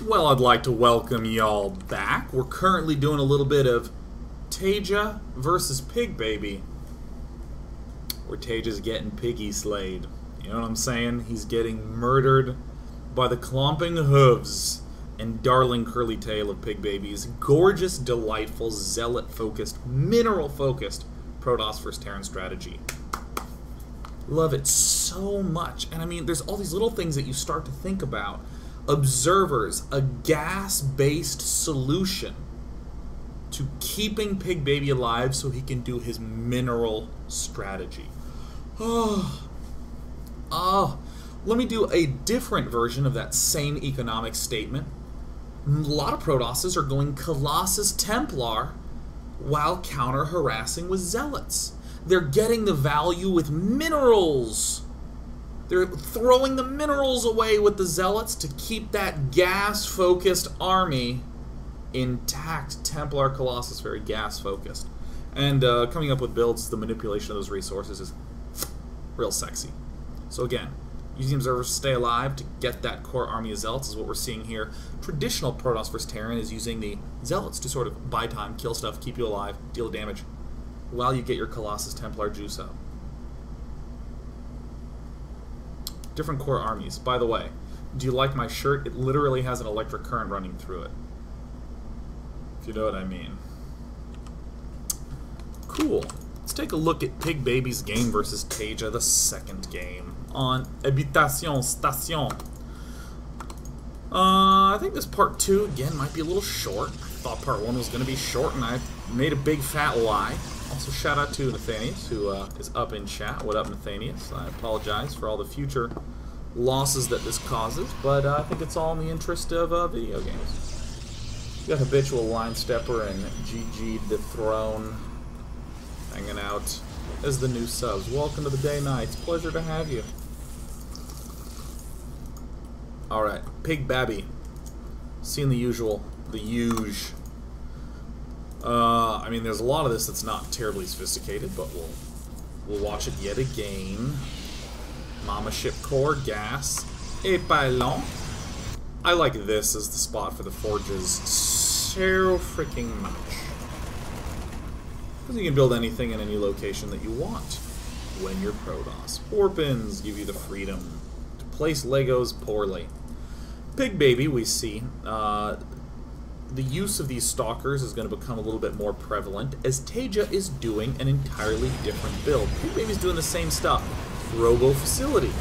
Well, I'd like to welcome y'all back. We're currently doing a little bit of TaeJa versus PigBaby, where TaeJa's getting piggy slayed. You know what I'm saying? He's getting murdered by the clomping hooves and darling curly tail of PigBaby's gorgeous, delightful, zealot-focused, mineral-focused Protoss vs. Terran strategy. Love it so much. And I mean, there's all these little things that you start to think about. Observers, a gas-based solution to keeping PigBaby alive so he can do his mineral strategy. Let me do a different version of that same economic statement. A lot of Protosses are going Colossus Templar while counter-harassing with Zealots. They're getting the value with minerals. They're throwing the minerals away with the Zealots to keep that gas-focused army intact. Templar Colossus, very gas-focused. And coming up with builds, the manipulation of those resources is real sexy. So again, using observers to stay alive to get that core army of Zealots is what we're seeing here. Traditional Protoss vs. Terran is using the Zealots to sort of buy time, kill stuff, keep you alive, deal damage, while you get your Colossus Templar juice up. Different core armies. By the way, do you like my shirt? It literally has an electric current running through it. If you know what I mean. Cool. Let's take a look at PigBaby's game versus TaeJa, the second game on Habitation Station. I think this part 2, again, might be a little short. I thought part 1 was going to be short, and I made a big fat lie. Also, shout out to Nathanius, who is up in chat. What up, Nathanius? I apologize for all the future losses that this causes, but I think it's all in the interest of video games. We got Habitual Line Stepper and GG the Throne hanging out as the new subs. Welcome to the day nights. Pleasure to have you. Alright, PigBaby. Seeing the usual, the huge. I mean, there's a lot of this that's not terribly sophisticated, but we'll watch it yet again. Mama Ship Core, Gas, et Pylon. I like this as the spot for the forges so freaking much. Because you can build anything in any location that you want when you're Protoss. Orpans give you the freedom to place Legos poorly. PigBaby, we see, the use of these stalkers is going to become a little bit more prevalent as TaeJa is doing an entirely different build. PigBaby's doing the same stuff. Robo Facility.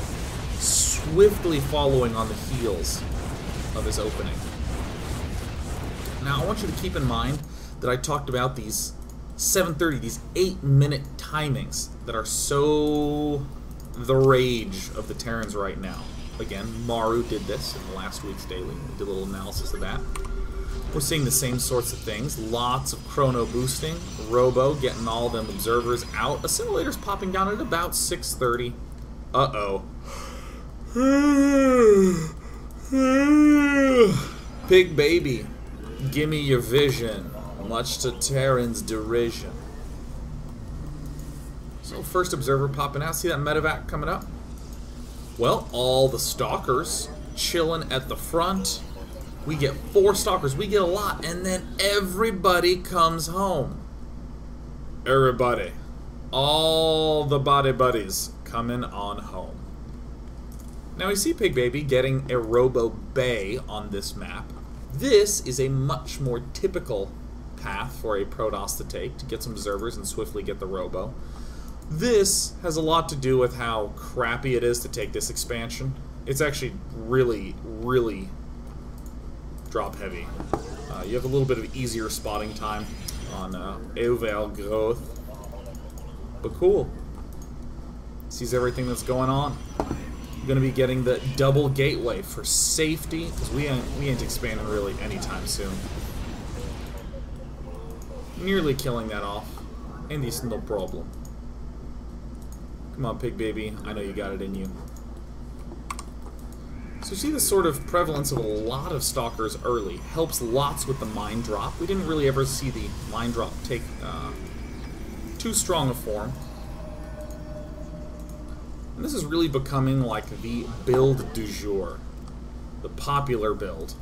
Swiftly following on the heels of his opening. Now, I want you to keep in mind that I talked about these 7:30, these 8-minute timings that are so the rage of the Terrans right now. Again, Maru did this in last week's daily. We did a little analysis of that. We're seeing the same sorts of things. Lots of chrono boosting. Robo getting all them observers out. Assimilators popping down at about 6:30. Uh-oh. PigBaby, gimme your vision. Much to Terran's derision. So first observer popping out. See that medevac coming up? Well, all the stalkers chilling at the front. We get 4 stalkers. We get a lot. And then everybody comes home. Everybody. All the body buddies coming on home. Now we see PigBaby getting a Robo Bay on this map. This is a much more typical path for a Protoss to take to get some observers and swiftly get the Robo. This has a lot to do with how crappy it is to take this expansion. It's actually really, really drop heavy. You have a little bit of easier spotting time on Eauvel growth. But cool. Sees everything that's going on. I'm going to be getting the double gateway for safety, because we ain't expanding really anytime soon. Nearly killing that off. And this no problem. Come on, PigBaby. I know you got it in you. So you see this sort of prevalence of a lot of stalkers early. Helps lots with the mine drop. We didn't really ever see the mine drop take too strong a form. And this is really becoming like the build du jour. The popular build.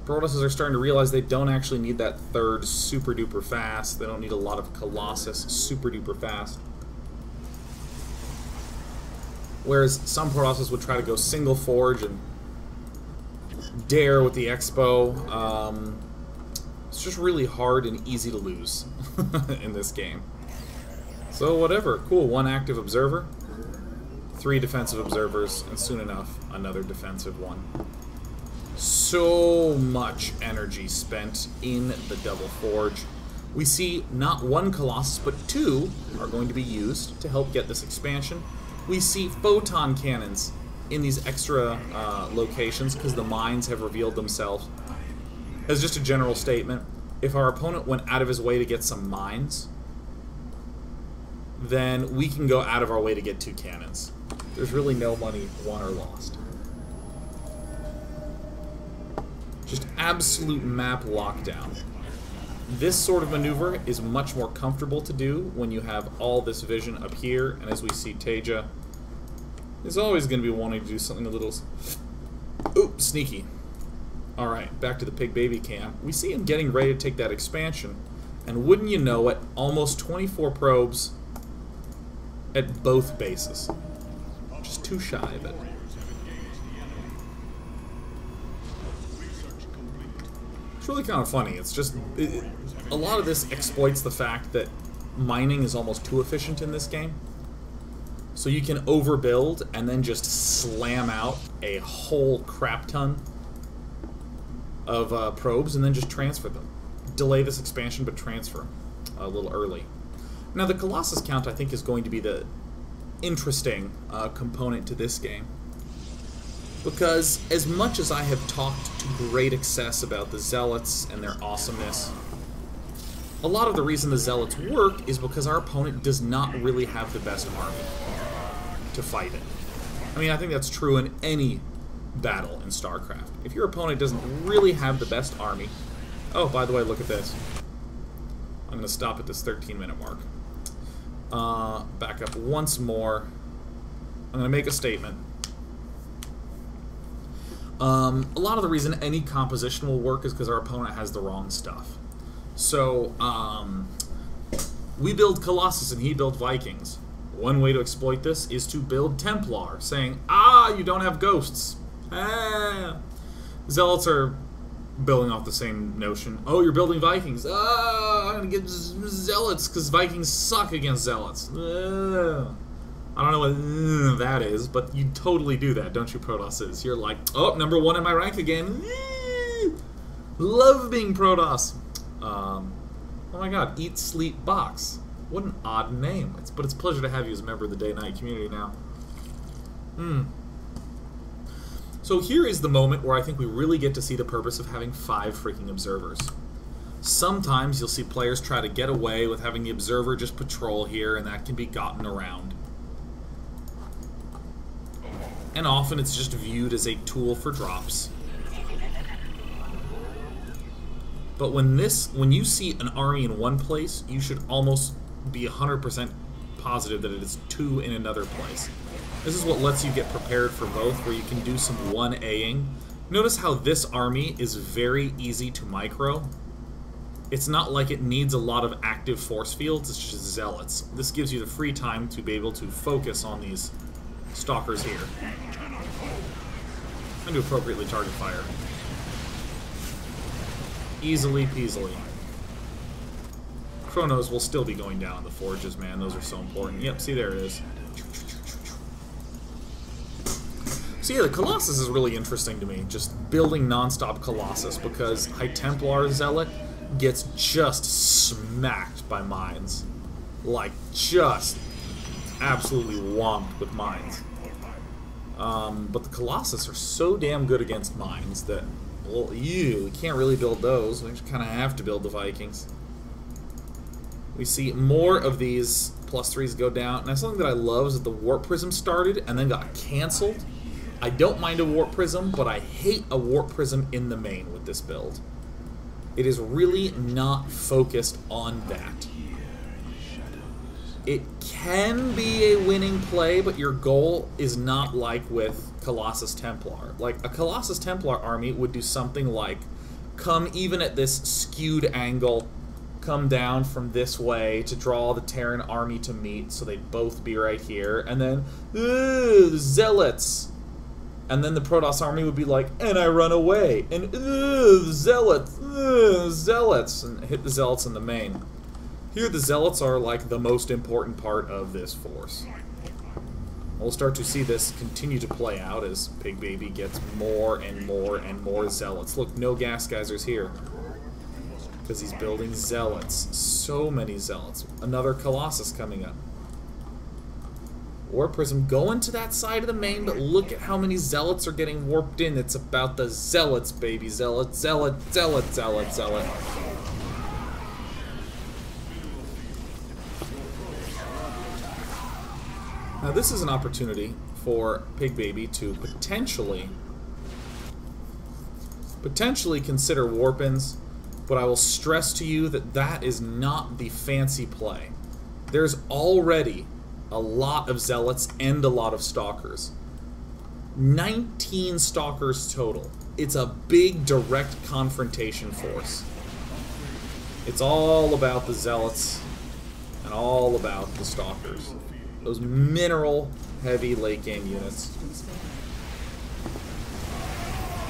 Protosses are starting to realize they don't actually need that third super duper fast. They don't need a lot of Colossus super duper fast. Whereas some Protosses would try to go single forge and dare with the Expo. It's just really hard and easy to lose in this game. So whatever, cool. 1 active observer, 3 defensive observers, and soon enough, another defensive one. So much energy spent in the Double Forge. We see not 1 Colossus, but 2 are going to be used to help get this expansion. We see photon cannons in these extra locations because the mines have revealed themselves. As just a general statement, if our opponent went out of his way to get some mines, then we can go out of our way to get 2 cannons. There's really no money won or lost. Just absolute map lockdown. This sort of maneuver is much more comfortable to do when you have all this vision up here, and as we see, TaeJa is always going to be wanting to do something a little sneaky. Alright, back to the PigBaby cam. We see him getting ready to take that expansion, and wouldn't you know it, almost 24 probes at both bases. Just too shy of it. It's really kind of funny. It's just... a lot of this exploits the fact that mining is almost too efficient in this game. So you can overbuild and then just slam out a whole crap ton of probes and then just transfer them. Delay this expansion, but transfer a little early. Now the Colossus count, I think, is going to be the interesting component to this game. Because as much as I have talked to great excess about the Zealots and their awesomeness, a lot of the reason the Zealots work is because our opponent does not really have the best army to fight it. I mean, I think that's true in any battle in StarCraft. If your opponent doesn't really have the best army... Oh, by the way, look at this. I'm going to stop at this 13-minute mark. Back up once more. I'm going to make a statement. A lot of the reason any composition will work is because our opponent has the wrong stuff. So, we build Colossus and he built Vikings. One way to exploit this is to build Templar, saying, ah, you don't have ghosts. Ah. Zealots are building off the same notion. Oh, you're building Vikings. Ah, I'm going to get Zealots because Vikings suck against Zealots. Ah. I don't know what that is, but you totally do that, don't you, Protosses? You're like, oh, #1 in my rank again. Love being Protoss. Oh my god, Eat, Sleep, Box. What an odd name. But it's a pleasure to have you as a member of the Day-Night community now. So here is the moment where I think we really get to see the purpose of having 5 freaking observers. Sometimes you'll see players try to get away with having the observer just patrol here, and that can be gotten around. And often it's just viewed as a tool for drops. But when you see an army in one place, you should almost be 100% positive that it is 2 in another place. This is what lets you get prepared for both, where you can do some 1Aing. Notice how this army is very easy to micro. It's not like it needs a lot of active force fields, it's just Zealots. This gives you the free time to be able to focus on these stalkers here. And to appropriately target fire. Easily peasily. Chronos will still be going down in the forges, man. Those are so important. Yep, see, there it is. So yeah, the Colossus is really interesting to me. Just building non-stop Colossus, because High Templar Zealot gets just smacked by mines. Like, just absolutely whomped with mines. But the Colossus are so damn good against mines that, well, you can't really build those. We just kind of have to build the Vikings. We see more of these +3s go down. Now, something that I love is that the Warp Prism started and then got canceled. I don't mind a Warp Prism, but I hate a Warp Prism in the main with this build. It is really not focused on that. It can be a winning play, but your goal is not like with Colossus Templar. Like, a Colossus Templar army would do something like come even at this skewed angle, come down from this way to draw the Terran army to meet, so they'd both be right here, and then, the Zealots! And then the Protoss army would be like, and I run away, and the Zealots, Zealots, and hit the Zealots in the main. Here the Zealots are like the most important part of this force. We'll start to see this continue to play out as PigBaby gets more and more and more Zealots. Look, no gas geysers here. Because he's building Zealots. So many Zealots. Another Colossus coming up. War Prism going to that side of the main, but look at how many Zealots are getting warped in. It's about the Zealots, baby. Zealot, Zealot, Zealot, Zealot, Zealot. Now this is an opportunity for PigBaby to potentially consider warp-ins, but I will stress to you that that is not the fancy play. There's already a lot of Zealots and a lot of Stalkers. 19 Stalkers total. It's a big direct confrontation force. It's all about the Zealots and all about the Stalkers. Those mineral-heavy late-game units.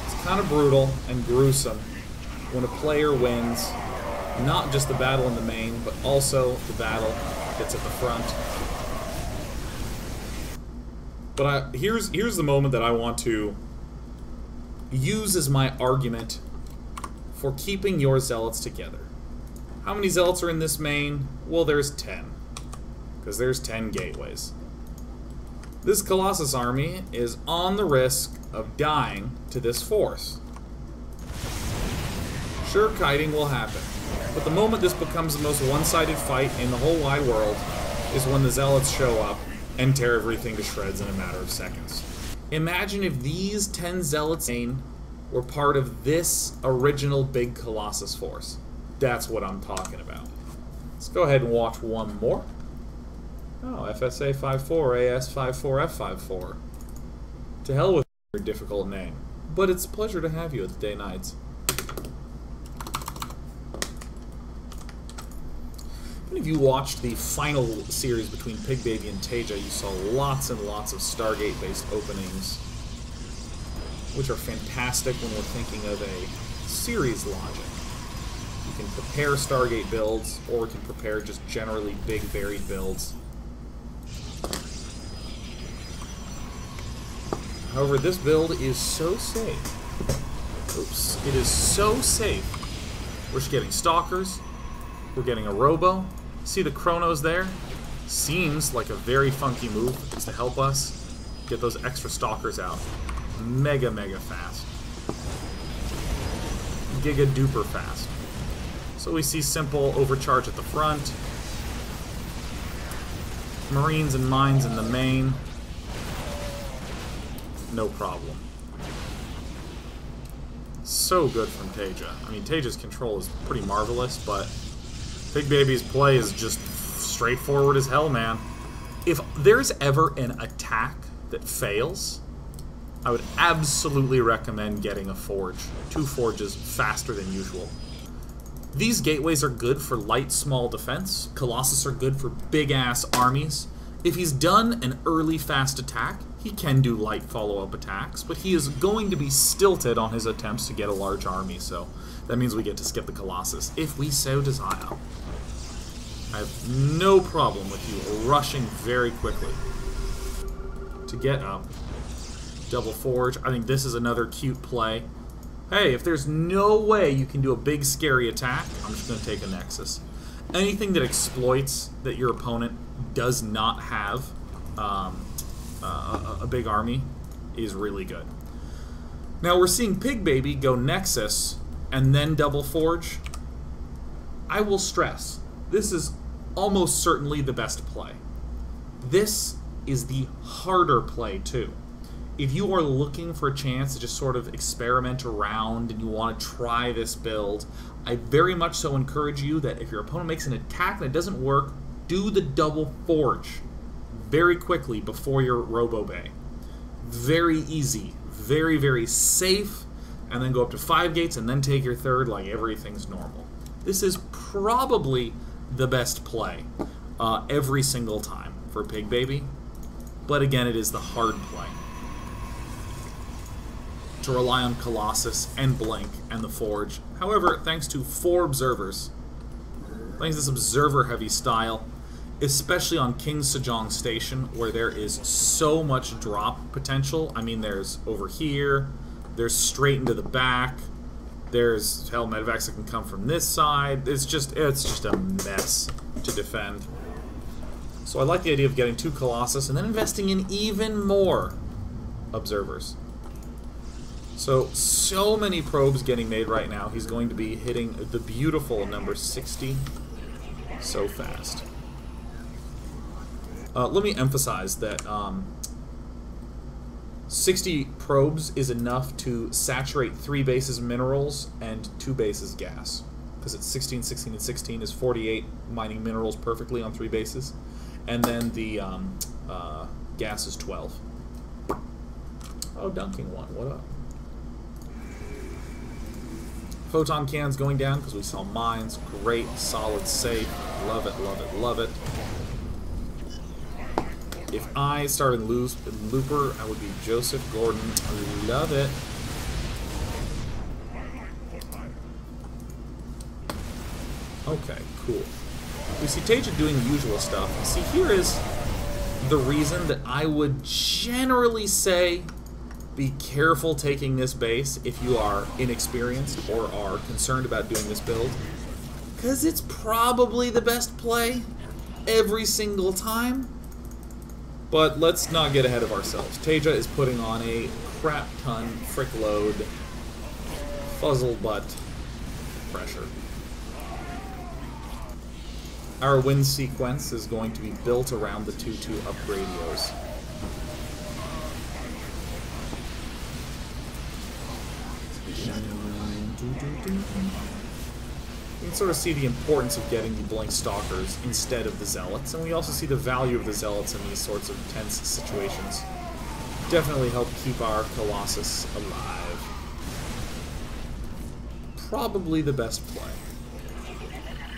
It's kind of brutal and gruesome when a player wins not just the battle in the main, but also the battle that's at the front. But here's the moment that I want to use as my argument for keeping your Zealots together. How many Zealots are in this main? Well, there's 10. Because there's 10 gateways. This Colossus army is on the risk of dying to this force. Sure, kiting will happen, but the moment this becomes the most one-sided fight in the whole wide world is when the Zealots show up and tear everything to shreds in a matter of seconds. Imagine if these 10 Zealots were part of this original big Colossus force. That's what I'm talking about. Let's go ahead and watch one more. Oh, FSA 54, AS 54, F54. To hell with your difficult name. But it's a pleasure to have you at the Day Nights. If you watched the final series between PigBaby and TaeJa, you saw lots and lots of Stargate-based openings, which are fantastic when we're thinking of a series logic. You can prepare Stargate builds, or you can prepare just generally big, varied builds. However, this build is so safe. Oops. It is so safe. We're just getting Stalkers. We're getting a Robo. See the Chronos there? Seems like a very funky move is to help us get those extra Stalkers out. Mega, mega fast. Giga duper fast. So we see simple overcharge at the front. Marines and mines in the main. No problem. So good from TaeJa. I mean, TaeJa's control is pretty marvelous, but PigBaby's play is just straightforward as hell, man. If there's ever an attack that fails, I would absolutely recommend getting a forge. 2 forges faster than usual. These gateways are good for light, small defense. Colossus are good for big-ass armies. If he's done an early, fast attack, he can do light follow-up attacks, but he is going to be stilted on his attempts to get a large army, so that means we get to skip the Colossus, if we so desire. I have no problem with you rushing very quickly to get up. Double Forge. I think this is another cute play. Hey, if there's no way you can do a big, scary attack, I'm just going to take a Nexus. Anything that exploits that your opponent does not have a big army is really good. Now we're seeing PigBaby go Nexus and then Double Forge. I will stress, this is almost certainly the best play. This is the harder play too. If you are looking for a chance to just sort of experiment around and you want to try this build, I very much so encourage you that if your opponent makes an attack and it doesn't work, do the Double Forge very quickly before your Robo Bay. Very easy, very, very safe, and then go up to 5 gates, and then take your third like everything's normal. This is probably the best play every single time for PigBaby, but again, it is the hard play to rely on Colossus and Blink and the Forge. However, thanks to 4 observers, thanks to this observer-heavy style, especially on King Sejong Station, where there is so much drop potential. I mean, there's over here, there's straight into the back, there's, hell, medevacs that can come from this side. It's just a mess to defend. So I like the idea of getting 2 Colossus and then investing in even more observers. So many probes getting made right now. He's going to be hitting the beautiful number 60 so fast. Let me emphasize that 60 probes is enough to saturate 3 bases minerals and 2 bases gas. Because it's 16, 16, and 16 is 48 mining minerals perfectly on 3 bases. And then the gas is 12. Oh, dunking one. What up? Photon cans going down because we saw mines. Great, solid, safe. Love it, love it, love it. If I started Looper, I would be Joseph Gordon. I love it. Okay, cool. We see TaeJa doing the usual stuff. See, here is the reason that I would generally say be careful taking this base if you are inexperienced or are concerned about doing this build. Because it's probably the best play every single time. But let's not get ahead of ourselves. TaeJa is putting on a crap ton, frick load, fuzzle butt pressure. Our win sequence is going to be built around the 2-2 upgradios. You can sort of see the importance of getting the Blink Stalkers instead of the Zealots, and we also see the value of the Zealots in these sorts of tense situations. Definitely help keep our Colossus alive. Probably the best play.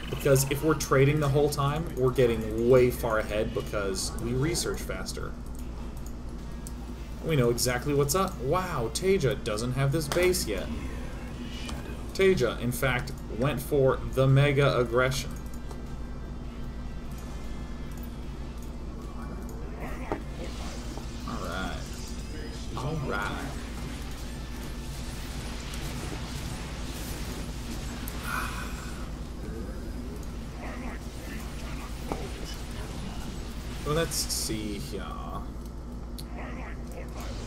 Because if we're trading the whole time, we're getting way far ahead because we research faster. We know exactly what's up. Wow, TaeJa doesn't have this base yet. TaeJa, in fact, went for the mega aggression. Alright. Alright. Let's see here.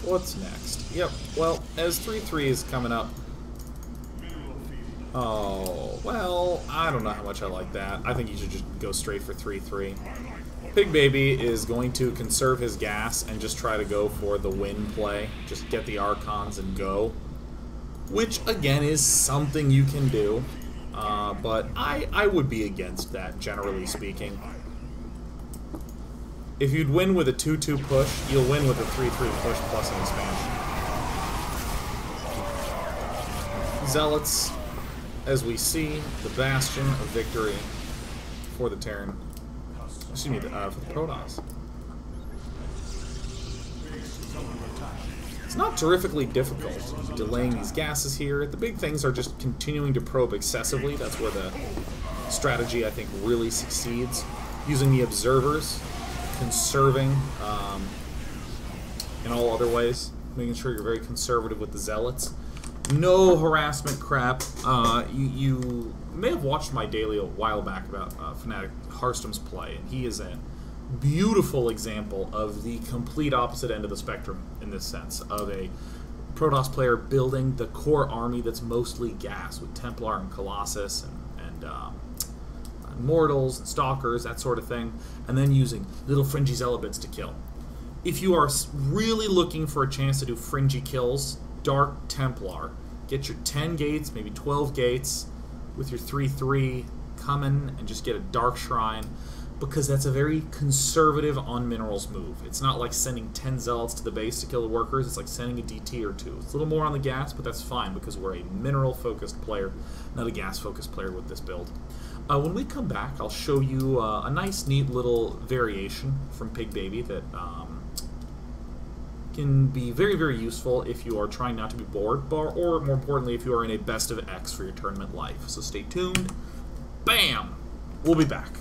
What's next? Yep, well, as 3-3 is coming up. Oh, well, I don't know how much I like that. I think you should just go straight for 3-3. PigBaby is going to conserve his gas and just try to go for the win play. Just get the Archons and go. Which, again, is something you can do. But I would be against that, generally speaking. If you'd win with a 2-2 push, you'll win with a 3-3 push plus an expansion. Zealots, as we see, the bastion of victory for the Terran. Excuse me, for the Protoss. It's not terrifically difficult delaying these gases here. The big things are just continuing to probe excessively. That's where the strategy, I think, really succeeds. Using the observers, conserving in all other ways, making sure you're very conservative with the Zealots. No harassment crap. You may have watched my daily a while back about Fnatic Harstom's play, and he is a beautiful example of the complete opposite end of the spectrum in this sense, of a Protoss player building the core army that's mostly gas, with Templar and Colossus and Mortals and Stalkers, that sort of thing, and then using little fringy Zealot to kill. If you are really looking for a chance to do fringy kills, Dark Templar. Get your 10 gates, maybe 12 gates, with your 3-3 coming, and just get a Dark Shrine. because that's a very conservative on minerals move. It's not like sending 10 zealots to the base to kill the workers. It's like sending a DT or two. It's a little more on the gas, but that's fine because we're a mineral-focused player, not a gas-focused player with this build. When we come back, I'll show you a nice, neat little variation from PigBaby that can be very, very useful if you are trying not to be bored, or more importantly, if you are in a best of X for your tournament life. So stay tuned. Bam! We'll be back.